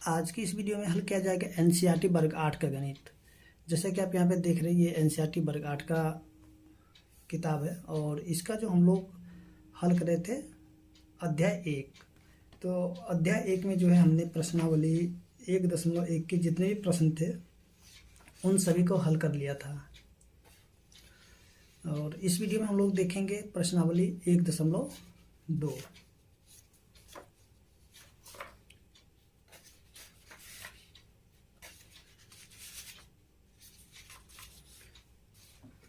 आज की इस वीडियो में हल किया जाएगा एनसीईआरटी वर्ग 8 का गणित। जैसे कि आप यहाँ पे देख रहे हैं, ये एनसीईआरटी वर्ग 8 का किताब है और इसका जो हम लोग हल कर रहे थे अध्याय 1। तो अध्याय 1 में जो है हमने प्रश्नावली 1.1 के जितने भी प्रश्न थे उन सभी को हल कर लिया था। और इस वीडियो में हम लोग देखेंगे प्रश्नावली 1.2।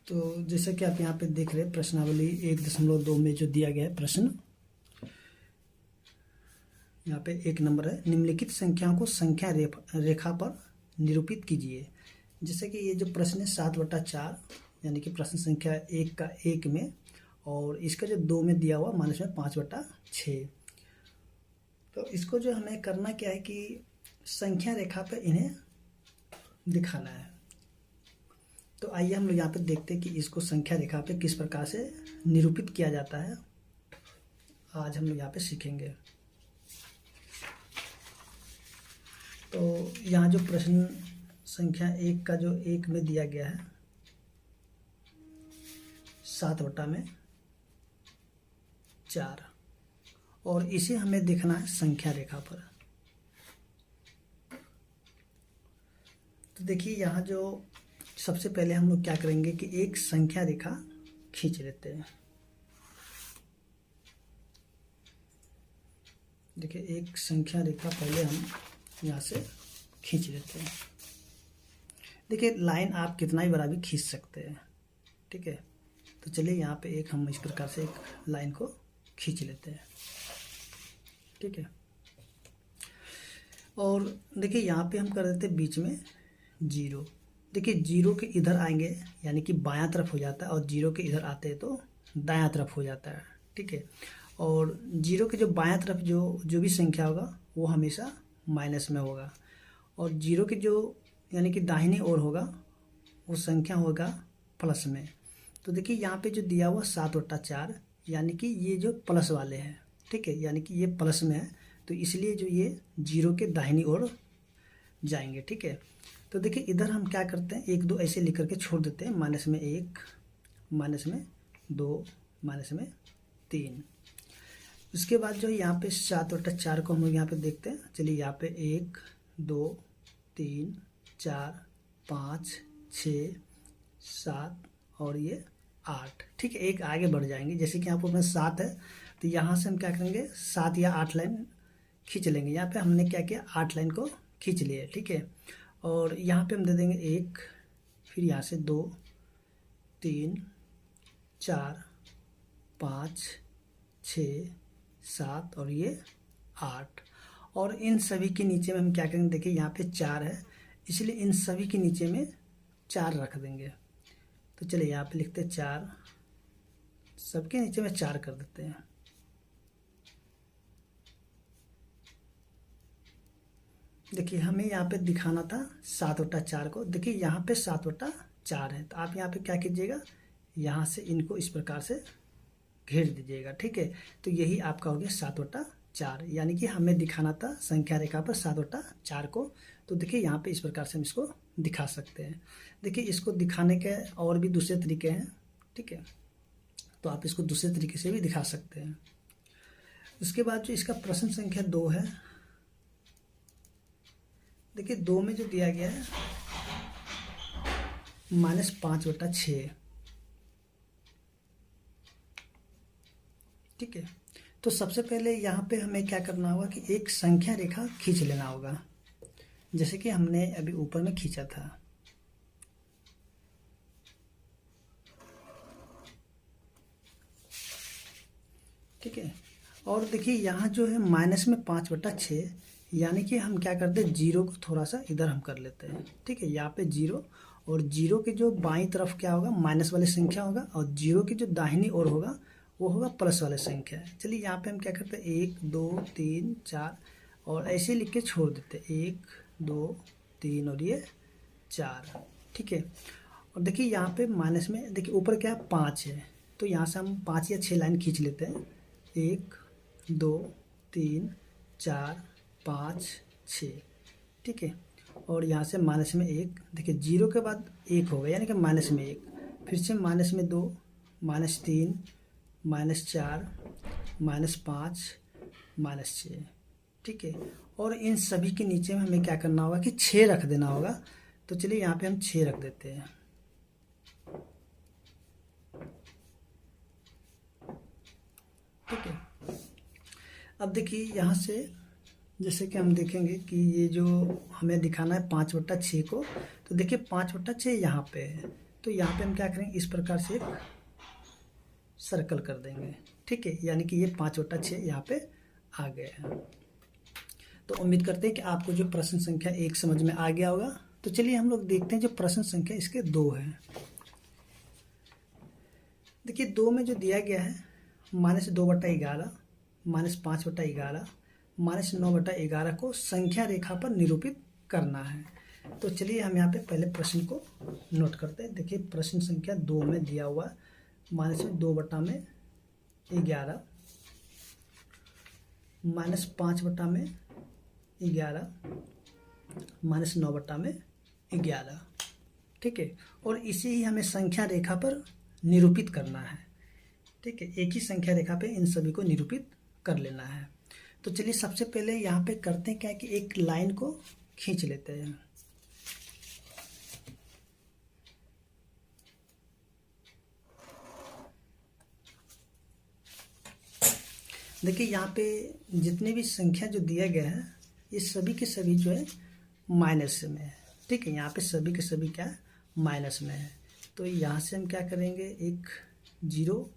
तो जैसा कि आप यहाँ पे देख रहे हैं प्रश्नावली 1.2 में जो दिया गया है प्रश्न, यहाँ पे 1 नंबर है, निम्नलिखित संख्याओं को संख्या रेखा पर निरूपित कीजिए। जैसे कि ये जो प्रश्न है 7/4 यानी कि प्रश्न संख्या 1 का 1 में, और इसका जो 2 में दिया हुआ माइनस में 5/6। तो इसको जो हमें करना क्या है कि संख्या रेखा पे इन्हें दिखाना है। तो आइए हम लोग यहाँ पे देखते हैं कि इसको संख्या रेखा पे किस प्रकार से निरूपित किया जाता है। आज हम लोग यहाँ पे सीखेंगे। तो यहाँ जो प्रश्न संख्या 1 का जो 1 में दिया गया है 7/4, और इसे हमें देखना है संख्या रेखा पर। तो देखिए यहाँ जो सबसे पहले हम लोग क्या करेंगे कि एक संख्या रेखा खींच लेते हैं। देखिए एक संख्या रेखा पहले हम यहाँ से खींच लेते हैं। देखिए लाइन आप कितना ही बड़ा भी खींच सकते हैं, ठीक है। तो चलिए यहाँ पे एक हम इस प्रकार से एक लाइन को खींच लेते हैं, ठीक है। और देखिए यहाँ पे हम कर देते हैं बीच में 0। देखिए 0 के इधर आएंगे यानी कि बायां तरफ हो जाता है, और 0 के इधर आते हैं तो दायां तरफ हो जाता है, ठीक है। और 0 के जो बायां तरफ जो भी संख्या होगा वो हमेशा माइनस में होगा, और 0 के जो यानी कि दाहिनी ओर होगा वो संख्या होगा प्लस में। तो देखिए यहाँ पे जो दिया हुआ 7/4 यानी कि ये जो प्लस वाले हैं, ठीक है, यानी कि ये प्लस में है, तो इसलिए जो ये 0 के दाहिनी ओर जाएंगे, ठीक है। तो देखिए इधर हम क्या करते हैं 1 2 ऐसे लिख करके छोड़ देते हैं, माइनस में 1, माइनस में 2, माइनस में 3। उसके बाद जो है यहाँ पे 7/4 को हम लोग यहाँ पे देखते हैं। चलिए यहाँ पे 1 2 3 4 5 6 7 और ये 8, ठीक है। एक आगे बढ़ जाएंगे, जैसे कि यहाँ पर 7 है तो यहाँ से हम क्या करेंगे 7 या 8 लाइन खींच लेंगे। यहाँ पे हमने क्या किया 8 लाइन को खींच लिए, ठीक है। और यहाँ पे हम दे देंगे 1, फिर यहाँ से 2 3 4 5 6 7 और ये 8। और इन सभी के नीचे में हम क्या करेंगे, देखिए यहाँ पे 4 है, इसलिए इन सभी के नीचे में 4 रख देंगे। तो चलिए यहाँ पे लिखते हैं 4, सबके नीचे में 4 कर देते हैं। देखिए हमें यहाँ पे दिखाना था 7/4 को। देखिए यहाँ पे 7/4 है, तो आप यहाँ पे क्या कीजिएगा, यहाँ से इनको इस प्रकार से घेर दीजिएगा, ठीक है। तो यही आपका हो गया 7/4, यानी कि हमें दिखाना था संख्या रेखा पर 7/4 को। तो देखिए यहाँ पे इस प्रकार से हम इसको दिखा सकते हैं। देखिए इसको दिखाने के और भी दूसरे तरीके हैं, ठीक है, तो आप इसको दूसरे तरीके से भी दिखा सकते हैं। उसके बाद जो इसका प्रश्न संख्या 2 है, देखिए 2 में जो दिया गया है -5/6, ठीक है। तो सबसे पहले यहाँ पे हमें क्या करना होगा कि एक संख्या रेखा खींच लेना होगा, जैसे कि हमने अभी ऊपर में खींचा था, ठीक है। और देखिए यहाँ जो है माइनस में 5/6 यानी कि हम क्या करते हैं 0 को थोड़ा सा इधर हम कर लेते हैं, ठीक है। यहाँ पे 0, और 0 के जो बाईं तरफ क्या होगा माइनस वाली संख्या होगा, और 0 की जो दाहिनी ओर होगा वो होगा प्लस वाले संख्या। चलिए यहाँ पे हम क्या करते हैं 1 2 3 4 और ऐसे लिख के छोड़ देते हैं 1 2 3 और ये 4, ठीक है। और देखिए यहाँ पे माइनस में देखिए ऊपर क्या 5 है, तो यहाँ से हम 5 या 6 लाइन खींच लेते हैं, 1 2 3 4 5 6, ठीक है। और यहाँ से माइनस में 1, देखिए 0 के बाद 1 हो गया यानी कि माइनस में 1, फिर से माइनस में 2, -3, -4, -5, -6, ठीक है। और इन सभी के नीचे में हमें क्या करना होगा कि 6 रख देना होगा। तो चलिए यहाँ पे हम 6 रख देते हैं, ठीक है। अब देखिए यहाँ से जैसे कि हम देखेंगे कि ये जो हमें दिखाना है 5/6 को, तो देखिए 5/6 यहाँ पे है, तो यहाँ पे हम क्या करेंगे, इस प्रकार से एक सर्कल कर देंगे, ठीक है। यानी कि ये 5/6 यहाँ पे आ गया है। तो उम्मीद करते हैं कि आपको जो प्रश्न संख्या 1 समझ में आ गया होगा। तो चलिए हम लोग देखते हैं जो प्रश्न संख्या इसके 2 है। देखिए 2 में जो दिया गया है -2/11, -5/11, -9/11 को संख्या रेखा पर निरूपित करना है। तो चलिए हम यहाँ पे पहले प्रश्न को नोट करते हैं। देखिए प्रश्न संख्या 2 में दिया हुआ -2/11, -5/11, -9/11, ठीक है। और इसे ही हमें संख्या रेखा पर निरूपित करना है, ठीक है। एक ही संख्या रेखा पे इन सभी को निरूपित कर लेना है। तो चलिए सबसे पहले यहाँ पे करते हैं क्या कि एक लाइन को खींच लेते हैं। देखिए यहाँ पे जितने भी संख्या जो दिया गया है ये सभी के सभी जो है माइनस में है, ठीक है। यहाँ पे सभी के सभी क्या है, माइनस में है। तो यहाँ से हम क्या करेंगे, एक 0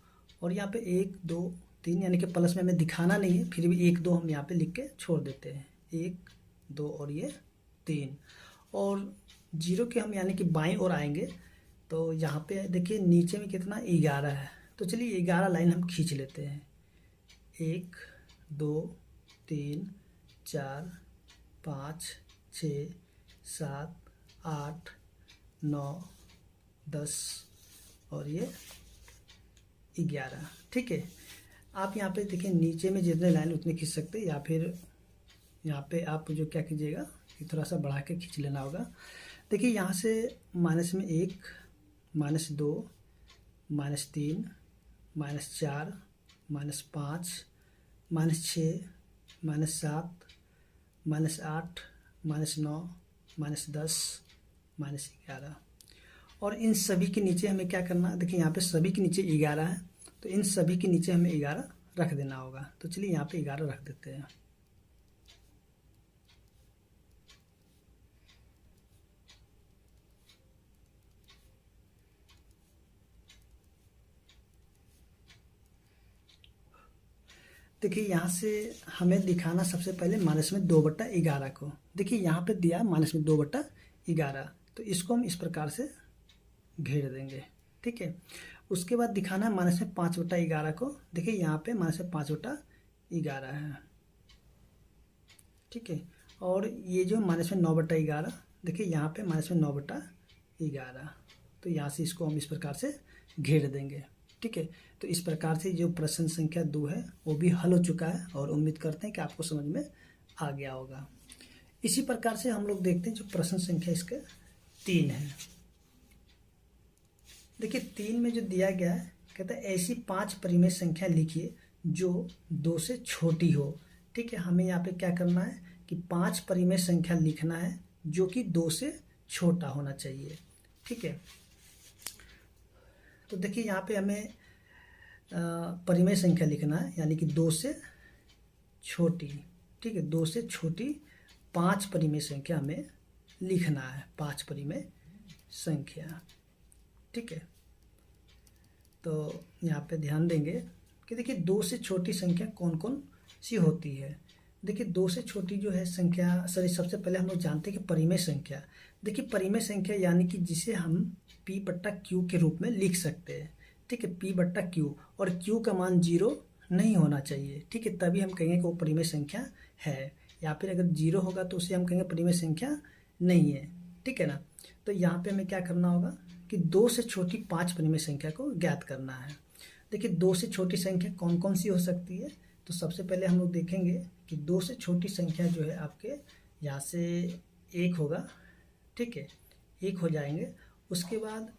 और यहाँ पे 1 2 3, यानी कि प्लस में हमें दिखाना नहीं है, फिर भी 1 2 हम यहाँ पे लिख के छोड़ देते हैं, 1 2 और ये 3। और 0 के हम यानी कि बाईं ओर आएंगे, तो यहाँ पे देखिए नीचे में कितना 11 है। तो चलिए 11 लाइन हम खींच लेते हैं, 1 2 3 4 5 6 7 8 9 10 और ये 11, ठीक है। आप यहाँ पे देखिए नीचे में जितने लाइन उतने खींच सकते हैं, या फिर यहाँ पे आप जो क्या कीजिएगा कि थोड़ा सा बढ़ा के खींच लेना होगा। देखिए यहाँ से माइनस में 1, -2, -3, -4, -5, -6, -7, -8, -9, -10, -11। और इन सभी के नीचे हमें क्या करना है, देखिए यहाँ पे सभी के नीचे 11 है, तो इन सभी के नीचे हमें 11 रख देना होगा। तो चलिए यहाँ पे 11 रख देते हैं। देखिए यहाँ से हमें दिखाना सबसे पहले माइनस में 2/11 को। देखिए यहाँ पे दिया माइनस में 2/11, तो इसको हम इस प्रकार से घेर देंगे, ठीक है। उसके बाद दिखाना है माइनस में 5/11 को। देखिए यहाँ पे माइनस में 5/11 है, ठीक है। और ये जो माइनस में 9/11, देखिए यहाँ पे माइनस में 9/11, तो यहाँ से इसको हम इस प्रकार से घेर देंगे, ठीक है। तो इस प्रकार से जो प्रश्न संख्या 2 है वो भी हल हो चुका है, और उम्मीद करते हैं कि आपको समझ में आ गया होगा। इसी प्रकार से हम लोग देखते हैं जो प्रश्न संख्या इसका 3 है। देखिए 3 में जो दिया गया है, कहता है ऐसी 5 परिमेय संख्या लिखिए जो 2 से छोटी हो, ठीक है। हमें यहाँ पे क्या करना है कि 5 परिमेय संख्या लिखना है जो कि 2 से छोटा होना चाहिए, ठीक है। तो देखिए यहाँ पे हमें परिमेय संख्या लिखना है, यानी कि 2 से छोटी, ठीक है। 2 से छोटी 5 परिमेय संख्या हमें लिखना है, 5 परिमेय संख्या, ठीक है। तो यहाँ पे ध्यान देंगे कि देखिए 2 से छोटी संख्या कौन कौन सी होती है। देखिए 2 से छोटी जो है संख्या, सबसे पहले हम लोग जानते हैं कि परिमेय संख्या। देखिए परिमेय संख्या यानी कि जिसे हम P/Q के रूप में लिख सकते हैं, ठीक है। P/Q, और Q का मान 0 नहीं होना चाहिए, ठीक है, तभी हम कहेंगे कि वो परिमेय संख्या है। या फिर अगर 0 होगा तो उसे हम कहेंगे परिमेय संख्या नहीं है, ठीक है ना। तो यहाँ पे हमें क्या करना होगा कि 2 से छोटी 5 परिमेय संख्या को ज्ञात करना है। देखिए 2 से छोटी संख्या कौन कौन सी हो सकती है, तो सबसे पहले हम लोग देखेंगे कि 2 से छोटी संख्या जो है आपके यहाँ से 1 होगा, ठीक है, 1 हो जाएंगे। उसके बाद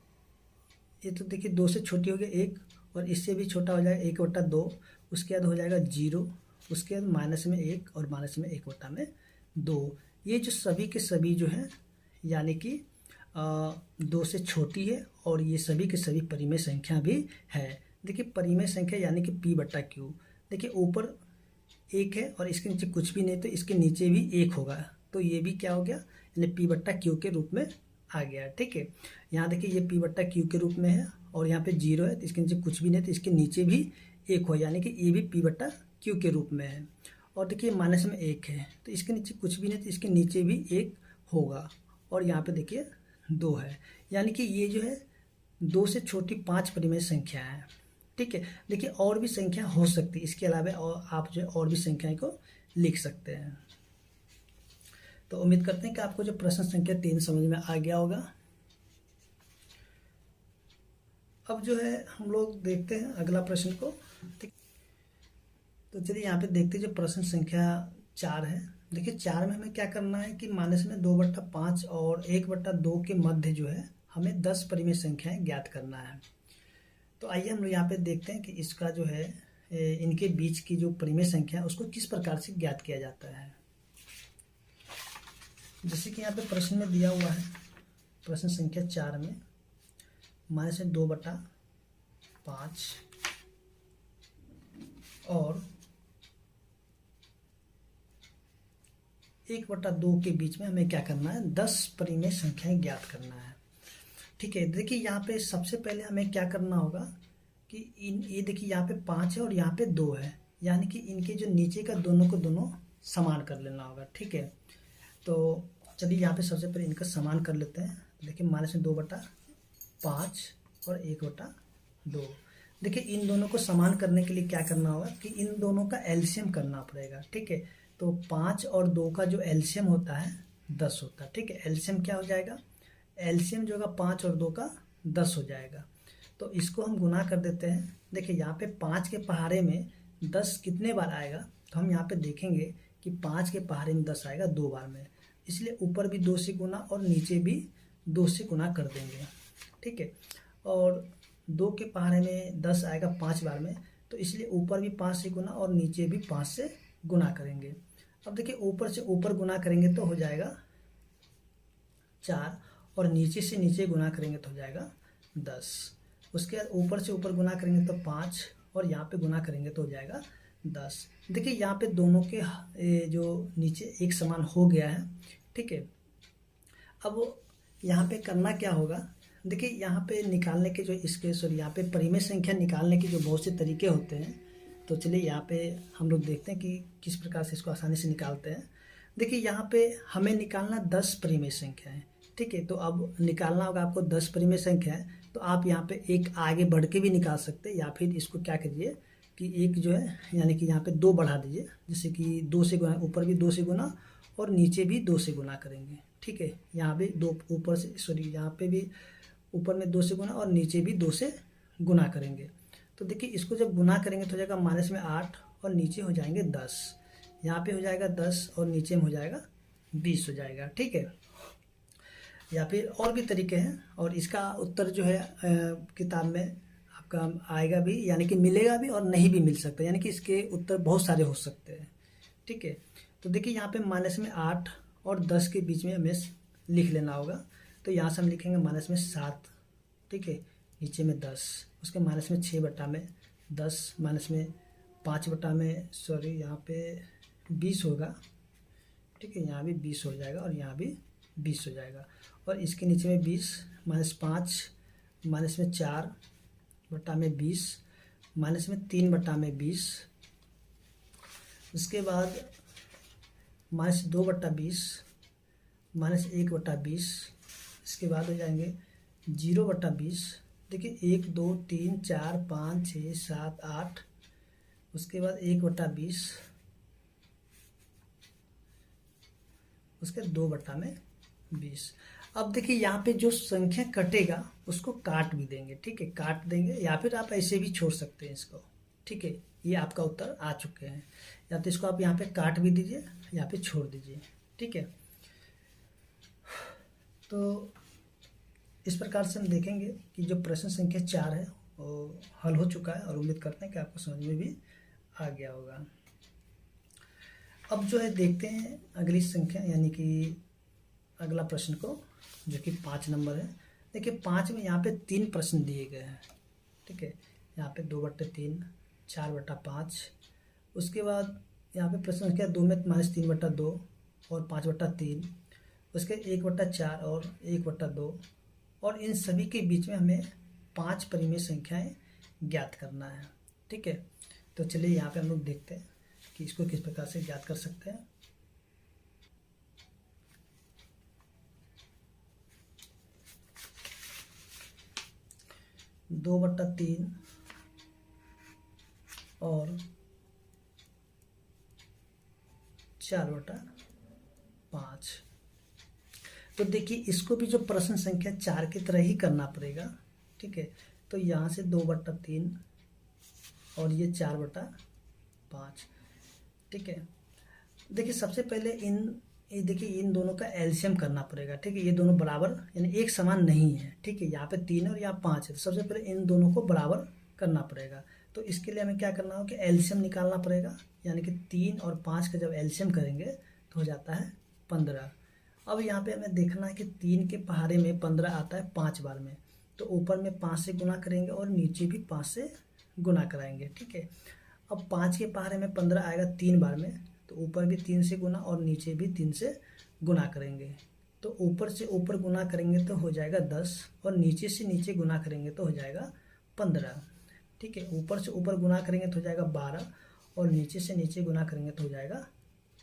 ये तो देखिए 2 से छोटी हो गया 1, और इससे भी छोटा हो जाएगा 1/2। उसके बाद हो जाएगा 0, उसके बाद माइनस में 1 और माइनस में 1/2। ये जो सभी के सभी जो हैं यानी कि 2 से छोटी है, और ये सभी के सभी परिमेय संख्या भी है। देखिए परिमेय संख्या यानी कि P/Q। देखिए ऊपर 1 है और इसके नीचे कुछ भी नहीं, तो इसके नीचे भी 1 होगा, तो ये भी क्या हो गया, यानी P/Q के रूप में आ गया, ठीक है। यहाँ देखिए ये P/Q के रूप में है, और यहाँ पे 0 है तो इसके नीचे कुछ भी नहीं, तो इसके नीचे भी 1 हो, यानी कि ये भी P/Q के रूप में है। और देखिए माइनस में 1 है तो इसके नीचे कुछ भी नहीं, तो इसके नीचे भी 1 होगा, और यहाँ पे देखिए 2 है, यानी कि ये जो है 2 से छोटी 5 परिमेय संख्या है, ठीक है। देखिए और भी संख्या हो सकती है इसके अलावा, और आप जो और भी संख्याएं को लिख सकते हैं। तो उम्मीद करते हैं कि आपको जो प्रश्न संख्या 3 समझ में आ गया होगा। अब जो है हम लोग देखते हैं अगला प्रश्न को, ठीक। तो चलिए यहाँ पे देखते हैं जो प्रश्न संख्या 4 है। देखिए 4 में हमें क्या करना है कि माइनस में 2/5 और 1/2 के मध्य जो है हमें 10 परिमेय संख्याएं ज्ञात करना है। तो आइए हम लोग यहाँ पे देखते हैं कि इसका जो है इनके बीच की जो परिमेय संख्या है उसको किस प्रकार से ज्ञात किया जाता है। जैसे कि यहाँ पे प्रश्न में दिया हुआ है, प्रश्न संख्या 4 में माइनस में 2/5 और 1/2 के बीच में हमें क्या करना है, 10 परिमेय संख्याएं ज्ञात करना है, ठीक है। देखिए यहाँ पे सबसे पहले हमें क्या करना होगा कि ये देखिए यहाँ पे 5 है और यहाँ पे 2 है, यानी कि इनके जो नीचे का दोनों को दोनों समान कर लेना होगा, ठीक है। तो चलिए यहाँ पे सबसे पहले इनका समान कर लेते हैं। देखिए माइनस में 2/5 और 1/2। देखिए इन दोनों को समान करने के लिए क्या करना होगा कि इन दोनों का एलसीएम करना पड़ेगा, ठीक है। तो 5 और 2 का जो एलसीएम होता है 10 होता है, ठीक है। एलसीएम क्या हो जाएगा, एलसीएम जो होगा 5 और 2 का 10 हो जाएगा। तो इसको हम गुना कर देते हैं। देखिए यहाँ पे 5 के पहाड़े में 10 कितने बार आएगा, तो हम यहाँ पे देखेंगे कि 5 के पहाड़े में 10 आएगा 2 बार में, इसलिए ऊपर भी 2 से गुना और नीचे भी 2 से गुना कर देंगे, ठीक है। और 2 के पहाड़े में 10 आएगा 5 बार में, तो इसलिए ऊपर भी 5 से गुना और नीचे भी 5 से गुना करेंगे। अब देखिए ऊपर से ऊपर गुना करेंगे तो हो जाएगा 4, और नीचे से नीचे गुना करेंगे तो हो जाएगा 10। उसके बाद ऊपर से ऊपर गुना करेंगे तो 5, और यहाँ पे गुना करेंगे तो हो जाएगा 10। देखिए यहाँ पे दोनों के जो नीचे एक समान हो गया है, ठीक है। अब यहाँ पे करना क्या होगा, देखिए यहाँ पे निकालने के जो इसके सॉरी यहाँ पे परिमेय संख्या निकालने के जो बहुत से तरीके होते हैं, तो चलिए यहाँ पे हम लोग देखते हैं कि किस प्रकार से इसको आसानी से निकालते हैं। देखिए यहाँ पे हमें निकालना 10 परिमेय संख्या है, ठीक है। तो अब निकालना होगा आपको 10 परिमेय संख्या है, तो आप यहाँ पे एक आगे बढ़ के भी निकाल सकते हैं, या फिर इसको क्या करिए कि एक जो है यानी कि यहाँ पे 2 बढ़ा दीजिए, जैसे कि 2 से गुना, ऊपर भी 2 से गुना और नीचे भी 2 से गुना करेंगे, ठीक है। यहाँ भी 2 ऊपर से सॉरी यहाँ पे भी ऊपर में 2 से गुना और नीचे भी 2 से गुना करेंगे। तो देखिए इसको जब गुना करेंगे तो हो जाएगा माइनस में 8 और नीचे हो जाएंगे 10, यहाँ पे हो जाएगा 10 और नीचे में हो जाएगा 20 हो जाएगा, ठीक है। या फिर और भी तरीके हैं, और इसका उत्तर जो है किताब में आपका आएगा भी, यानी कि मिलेगा भी और नहीं भी मिल सकता, यानी कि इसके उत्तर बहुत सारे हो सकते हैं, ठीक है। तो देखिए यहाँ पे माइनस में 8 और 10 के बीच में हमें लिख लेना होगा। तो यहाँ से हम लिखेंगे माइनस में 7, ठीक है, नीचे में 10, उसके माइनस में 6/10, माइनस में 5/में सॉरी यहाँ पे 20 होगा, ठीक है। यहाँ भी 20 हो जाएगा और यहाँ भी 20 हो जाएगा, और इसके नीचे में 20, -5, माइनस में 4/20, माइनस में 3/20, उसके बाद -2/20, -1/20, इसके बाद हो जाएंगे 0/20। देखिए 1 2 3 4 5 6 7 8, उसके बाद 1/20, उसके 2/20। अब देखिए यहाँ पे जो संख्या कटेगा उसको काट भी देंगे, ठीक है, काट देंगे, या फिर आप ऐसे भी छोड़ सकते हैं इसको, ठीक है। ये आपका उत्तर आ चुके हैं, या तो इसको आप यहाँ पे काट भी दीजिए या फिर छोड़ दीजिए, ठीक है। तो इस प्रकार से हम देखेंगे कि जो प्रश्न संख्या 4 है वो हल हो चुका है और उम्मीद करते हैं कि आपको समझ में भी आ गया होगा। अब जो है देखते हैं अगली संख्या यानी कि अगला प्रश्न को, जो कि 5 नंबर है। देखिए 5 में यहाँ पे 3 प्रश्न दिए गए हैं, ठीक है। यहाँ पे 2/3, 4/5, उसके बाद यहाँ पे प्रश्न संख्या 2 में -3/2 और 5/3, उसके 1/4 और 1/2, और इन सभी के बीच में हमें 5 परिमेय संख्याएं ज्ञात करना है, ठीक है। तो चलिए यहाँ पे हम लोग देखते हैं कि इसको किस प्रकार से ज्ञात कर सकते हैं। दो बट्टा तीन और 4/5। तो देखिए इसको भी जो प्रश्न संख्या 4 की तरह ही करना पड़ेगा, ठीक है। तो यहाँ से 2/3 और ये 4/5, ठीक है। देखिए सबसे पहले देखिए इन दोनों का एलसीएम करना पड़ेगा, ठीक है। ये दोनों बराबर यानी एक समान नहीं है, ठीक है। यहाँ पे 3 और यहाँ 5 है, तो सबसे पहले इन दोनों को बराबर करना पड़ेगा। तो इसके लिए हमें क्या करना होगा कि एलसीएम निकालना पड़ेगा, यानी कि 3 और 5 का जब एलसीएम करेंगे तो हो जाता है 15। अब यहाँ पे हमें देखना है कि 3 के पहाड़े में 15 आता है 5 बार में, तो ऊपर में 5 से गुना करेंगे और नीचे भी 5 से गुना कराएंगे, ठीक है। अब 5 के पहाड़े में 15 आएगा 3 बार में, तो ऊपर भी 3 से गुना और नीचे भी 3 से गुना करेंगे। तो ऊपर से ऊपर गुना करेंगे तो हो जाएगा 10 और नीचे से नीचे गुना करेंगे तो हो जाएगा 15, ठीक है। ऊपर से ऊपर गुना करेंगे तो हो जाएगा 12 और नीचे से नीचे गुना करेंगे तो हो जाएगा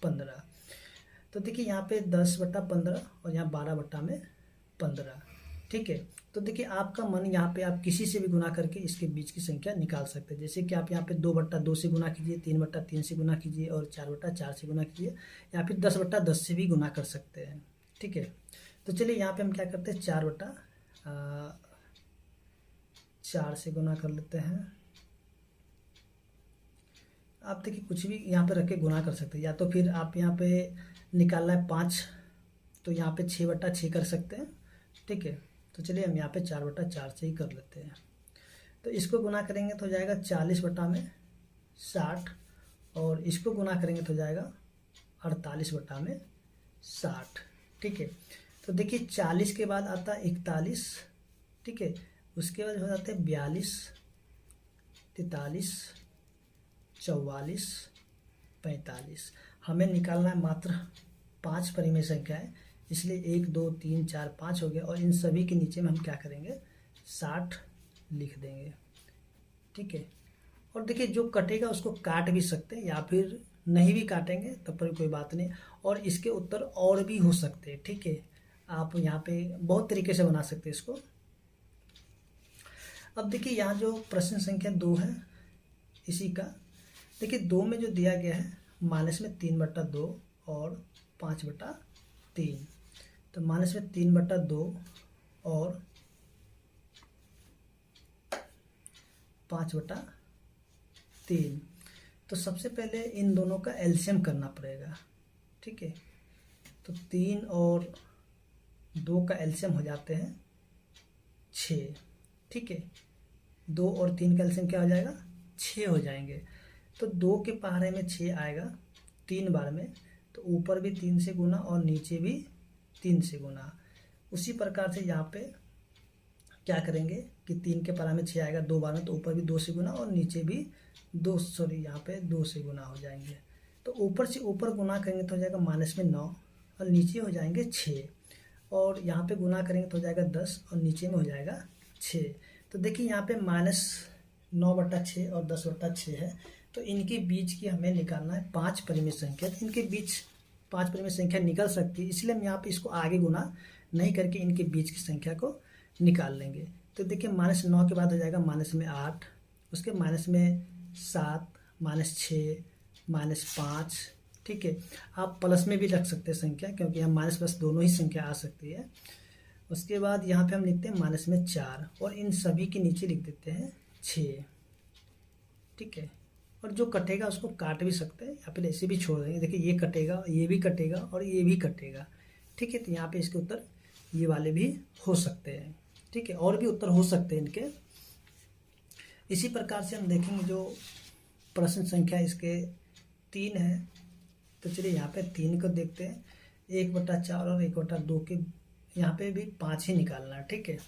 15। तो देखिए यहाँ पे 10/15 और यहाँ 12/15, ठीक है। तो देखिए आपका मन यहाँ पे आप किसी से भी गुना करके इसके बीच की संख्या निकाल सकते हैं। जैसे कि आप यहाँ पे 2/2 से गुना कीजिए, 3/3 से गुना कीजिए और 4/4 से गुना कीजिए, या फिर 10/10 से भी गुना कर सकते हैं, ठीक है। तो चलिए यहाँ पे हम क्या करते हैं 4/4 से गुना कर लेते हैं। आप देखिए कुछ भी यहाँ पे रख के गुना कर सकते हैं, या तो फिर आप यहाँ पे निकालना है 5 तो यहाँ पे 6/6 कर सकते हैं, ठीक है। तो चलिए हम यहाँ पे 4/4 से ही कर लेते हैं। तो इसको गुना करेंगे तो हो जाएगा 40/60 और इसको गुना करेंगे तो हो जाएगा 48/60, ठीक है। तो देखिए 40 के बाद आता है 41, ठीक है। उसके बाद हो जाते हैं 42, 43, 44, 45। हमें निकालना है मात्र 5 परिमेय संख्याएं, इसलिए 1 2 3 4 5 हो गए, और इन सभी के नीचे में हम क्या करेंगे 60 लिख देंगे, ठीक है। और देखिए जो कटेगा उसको काट भी सकते हैं या फिर नहीं भी काटेंगे तब पर कोई बात नहीं, और इसके उत्तर और भी हो सकते हैं, ठीक है। आप यहाँ पे बहुत तरीके से बना सकते हैं इसको। अब देखिए यहाँ जो प्रश्न संख्या 2 है इसी का, देखिए 2 में जो दिया गया है माइनस में 3/2 और 5/3, तो माइनस में 3/2 और 5/3। तो सबसे पहले इन दोनों का एलसीएम करना पड़ेगा, ठीक है। तो 3 और 2 का एलसीएम हो जाते हैं 6, ठीक है। 2 और 3 का एलसीएम क्या हो जाएगा 6 हो जाएंगे। तो 2 के पहाड़े में 6 आएगा 3 बार में, तो ऊपर भी 3 से गुना और नीचे भी 3 से गुना। उसी प्रकार से यहाँ पे क्या करेंगे कि 3 के पहाड़े में 6 आएगा 2 बार में, तो ऊपर भी 2 से गुना और नीचे भी 2 यहाँ पे 2 से गुना हो जाएंगे। तो ऊपर से ऊपर गुना करेंगे तो हो जाएगा माइनस में 9 और नीचे हो जाएंगे 6, और यहाँ पे गुना करेंगे तो हो जाएगा 10 और नीचे में हो जाएगा 6। तो देखिए यहाँ पे -9/6 और 10/6 है, तो इनके बीच की हमें निकालना है 5 परिमेय संख्या। इनके बीच 5 परिमेय संख्या निकल सकती है, इसलिए हम यहाँ पे इसको आगे गुना नहीं करके इनके बीच की संख्या को निकाल लेंगे। तो देखिए -9 के बाद हो जाएगा माइनस में 8, उसके माइनस में 7, -6, -5, ठीक है। आप प्लस में भी रख सकते हैं संख्या, क्योंकि यहाँ माइनस प्लस दोनों ही संख्या आ सकती है। उसके बाद यहाँ पे हम लिखते हैं माइनस में 4 और इन सभी के नीचे लिख देते हैं 6, ठीक है। और जो कटेगा उसको काट भी सकते हैं या फिर ऐसे भी छोड़ देंगे। देखिए ये कटेगा, ये भी कटेगा और ये भी कटेगा, ठीक है। तो यहाँ पे इसके उत्तर ये वाले भी हो सकते हैं, ठीक है। और भी उत्तर हो सकते हैं इनके। इसी प्रकार से हम देखेंगे जो प्रश्न संख्या इसके 3 है, तो चलिए यहाँ पे 3 को देखते हैं। 1/4 और 1/2 के यहाँ पे भी 5 ही निकालना है, ठीक है।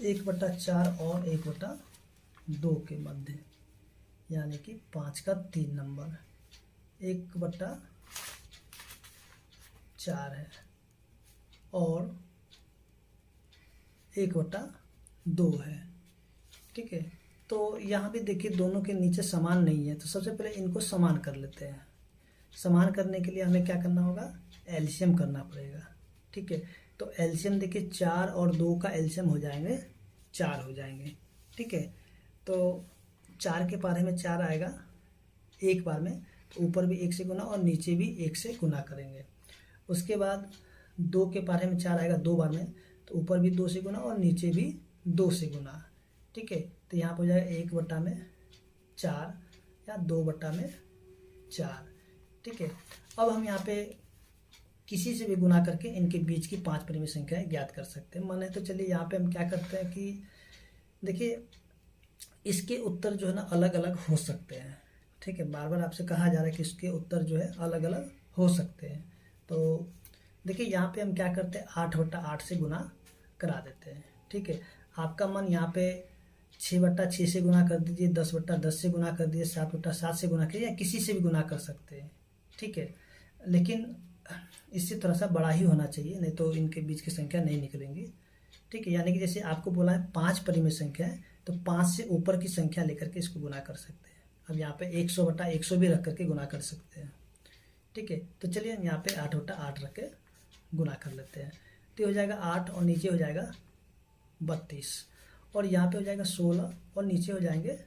एक बटा 4 और 1/2 के मध्य, यानी कि 5 का 3 नंबर 1/4 है और 1/2 है, ठीक है। तो यहाँ भी देखिए दोनों के नीचे समान नहीं है, तो सबसे पहले इनको समान कर लेते हैं। समान करने के लिए हमें क्या करना होगा, एलसीएम करना पड़ेगा, ठीक है। तो एलसीएम देखिए 4 और 2 का एलसीएम हो जाएंगे 4 हो जाएंगे, ठीक है। तो 4 के पारे में 4 आएगा एक बार में, तो ऊपर भी 1 से गुना और नीचे भी 1 से गुना करेंगे। उसके बाद 2 के पारे में 4 आएगा 2 बार में, तो ऊपर भी 2 से गुना और नीचे भी 2 से गुना, ठीक है। तो यहाँ पर हो जाएगा 1/4 या 2/4, ठीक है। अब हम यहाँ पे किसी से भी गुना करके इनके बीच की 5 परिमेय संख्याएं ज्ञात कर सकते हैं। माने तो चलिए यहाँ पे हम क्या करते हैं कि देखिए इसके उत्तर जो है ना अलग अलग हो सकते हैं, ठीक है। बार बार आपसे कहा जा रहा है कि इसके उत्तर जो है अलग अलग हो सकते हैं। तो देखिए यहाँ पे हम क्या करते हैं 8/8 से गुना करा देते हैं, ठीक है। आपका मन यहाँ पे 6/6 से गुना कर दीजिए, 10/10 से गुना कर दीजिए, 7/7 से गुना कीजिए, या किसी से भी गुना कर सकते हैं, ठीक है। लेकिन इससे थोड़ा सा बड़ा ही होना चाहिए, नहीं तो इनके बीच की संख्या नहीं निकलेंगी, ठीक है। यानी कि जैसे आपको बोला है 5 परिमेय संख्या है, तो 5 से ऊपर की संख्या लेकर के इसको गुना कर सकते हैं। अब यहाँ पे 100/100 भी रख करके गुना कर सकते हैं, ठीक है। तो चलिए हम यहाँ पे 8/8 रख के गुना कर लेते हैं। तो हो जाएगा 8 और नीचे हो जाएगा 32, और यहाँ पे हो जाएगा 16 और नीचे हो जाएंगे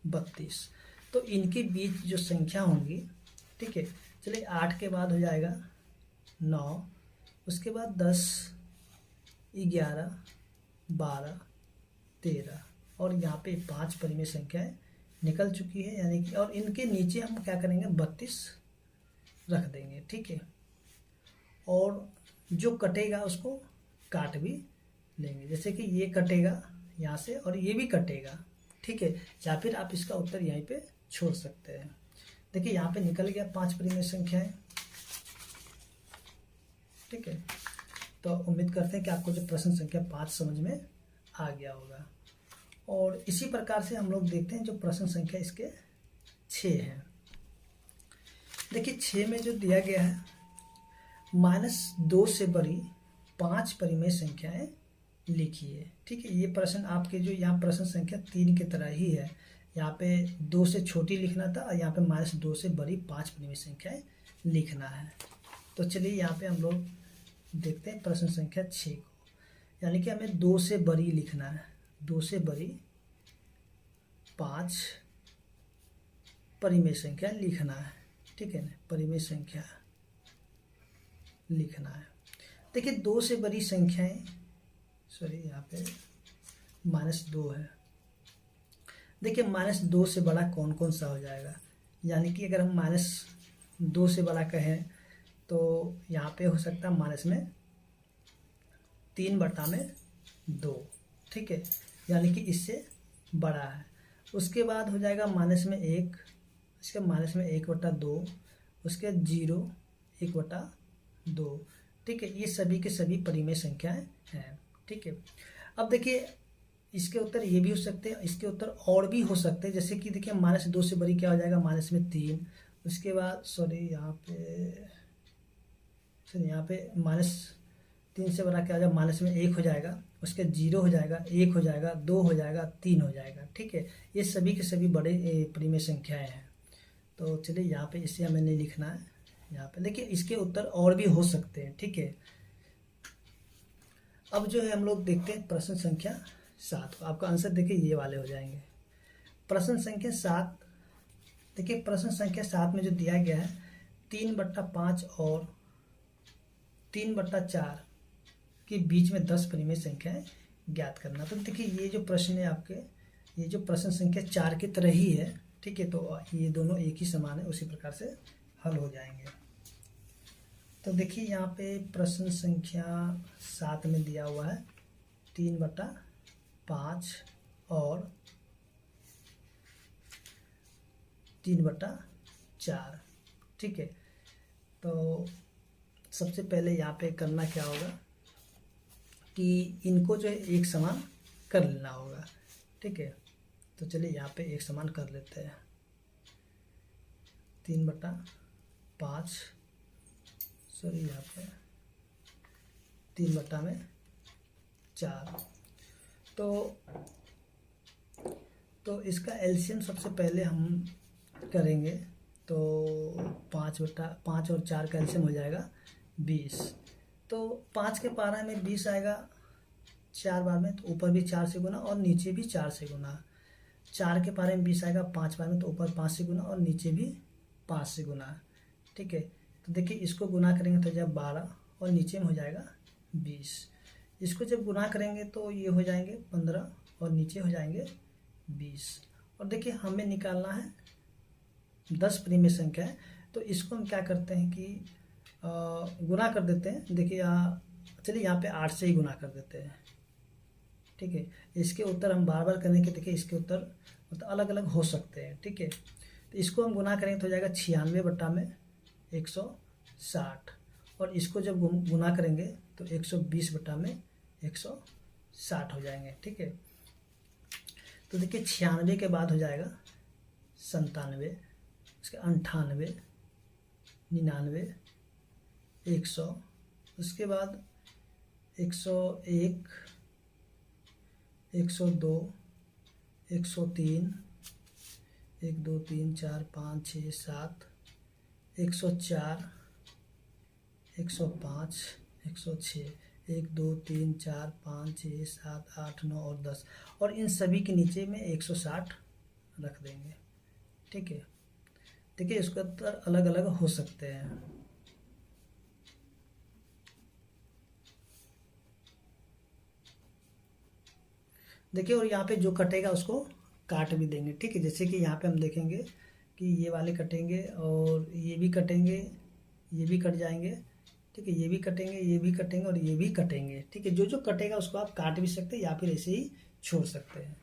32। तो इनके बीच जो संख्या होंगी, ठीक है। चलिए 8 के बाद हो जाएगा 9, उसके बाद 10, 11, 12, 13, और यहाँ पे 5 परिमेय संख्याएं निकल चुकी है, यानी कि और इनके नीचे हम क्या करेंगे 32 रख देंगे, ठीक है। और जो कटेगा उसको काट भी लेंगे, जैसे कि ये कटेगा यहाँ से और ये भी कटेगा, ठीक है। या फिर आप इसका उत्तर यहीं पे छोड़ सकते हैं। देखिए यहाँ पे निकल गया 5 परिमेय संख्याएं, ठीक है। तो उम्मीद करते हैं कि आपको जो प्रश्न संख्या 5 समझ में आ गया होगा। और इसी प्रकार से हम लोग देखते हैं जो प्रश्न संख्या इसके 6 है। देखिए 6 में जो दिया गया है -2 से बड़ी 5 परिमेय संख्याएं लिखिए, ठीक है। ये प्रश्न आपके जो यहाँ प्रश्न संख्या 3 की तरह ही है। यहाँ पे 2 से छोटी लिखना था और यहाँ पे -2 से बड़ी 5 परिमेय संख्याएं लिखना है। तो चलिए यहाँ पे हम लोग देखते हैं प्रश्न संख्या 6 को, यानी कि हमें 2 से बड़ी लिखना है। 2 से बड़ी 5 परिमेय संख्या लिखना है, ठीक है ना। परिमेय संख्या लिखना है। देखिए 2 से बड़ी संख्याएं, सॉरी यहाँ पे -2 है। देखिए -2 से बड़ा कौन कौन सा हो जाएगा, यानी कि अगर हम -2 से बड़ा कहें तो यहाँ पे हो सकता है माइनस में 3/2, ठीक है, यानी कि इससे बड़ा है। उसके बाद हो जाएगा -1, इसके -1/2, उसके 0, 1/2, ठीक है। ये सभी के सभी परिमेय संख्याएं हैं, ठीक है। अब देखिए इसके उत्तर ये भी हो सकते हैं, इसके उत्तर और भी हो सकते हैं, जैसे कि देखिए -2 से बड़ी क्या हो जाएगा -3, उसके बाद सॉरी यहाँ पे -3 से बड़ा क्या हो जाएगा -1 हो जाएगा, उसके 0 हो जाएगा, 1 हो जाएगा, 2 हो जाएगा, 3 हो जाएगा, ठीक है। ये सभी के सभी बड़े परिमेय संख्याएं हैं। तो चलिए यहाँ पे इसे हमें नहीं लिखना है। यहाँ पे देखिए इसके उत्तर और भी हो सकते हैं, ठीक है। अब जो है हम लोग देखते हैं प्रश्न संख्या 7। आपका आंसर देखिए ये वाले हो जाएंगे। प्रश्न संख्या 7, देखिए प्रश्न संख्या 7 में जो दिया गया है 3/5 और 3/4 के बीच में 10 परिमेय संख्याएं ज्ञात करना। तो देखिए ये जो प्रश्न है आपके ये जो प्रश्न संख्या 4 की तरह ही है, ठीक है, तो ये दोनों एक ही समान है, उसी प्रकार से हल हो जाएंगे। तो देखिए यहाँ पे प्रश्न संख्या 7 में दिया हुआ है 3/5 और 3/4, ठीक है। तो सबसे पहले यहाँ पे करना क्या होगा कि इनको जो है एक समान कर लेना होगा, ठीक है। तो चलिए यहाँ पे एक समान कर लेते हैं। 3/5, सॉरी यहाँ पे 3/4। तो इसका एलसीएम सबसे पहले हम करेंगे, तो 5 और 4 का एलसीएम हो जाएगा 20। तो 5 के पारा में 20 आएगा 4 बार में, तो ऊपर भी 4 से गुना और नीचे भी 4 से गुना। 4 के पारे में 20 आएगा 5 बार में, तो ऊपर 5 से गुना और नीचे भी 5 से गुना, ठीक है। तो देखिए इसको गुना करेंगे तो जब 12 और नीचे में हो जाएगा 20। इसको जब गुना करेंगे तो ये हो जाएंगे 15 और नीचे हो जाएंगे 20। और देखिए हमें निकालना है 10 परिमेय संख्या है, तो इसको हम क्या करते हैं कि गुना कर देते हैं। देखिए चलिए यहाँ पे 8 से ही गुना कर देते हैं, ठीक है। इसके उत्तर हम बार बार करने के, देखिए इसके उत्तर मतलब अलग अलग हो सकते हैं, ठीक है। तो इसको हम गुना करेंगे तो हो जाएगा 96/160, और इसको जब गुना करेंगे तो 120/160 हो जाएंगे, ठीक है। तो देखिए 96 के बाद हो जाएगा 97, उसके 98, 99, 100, उसके बाद 101, 102, 103, 1 2 3 4 5 6 7, 104, 105, 106, 1 2 3 4 5 6 7 8 9 और 10, और इन सभी के नीचे में 160 रख देंगे, ठीक है। देखिए इसके उत्तर अलग अलग हो सकते हैं। देखिए और यहाँ पे जो कटेगा उसको काट भी देंगे, ठीक है। जैसे कि यहाँ पे हम देखेंगे कि ये वाले कटेंगे और ये भी कटेंगे, ये भी कट जाएंगे, ठीक है। ये भी कटेंगे, ये भी कटेंगे और ये भी कटेंगे, ठीक है। जो जो कटेगा उसको आप काट भी सकते हैं या फिर ऐसे ही छोड़ सकते हैं।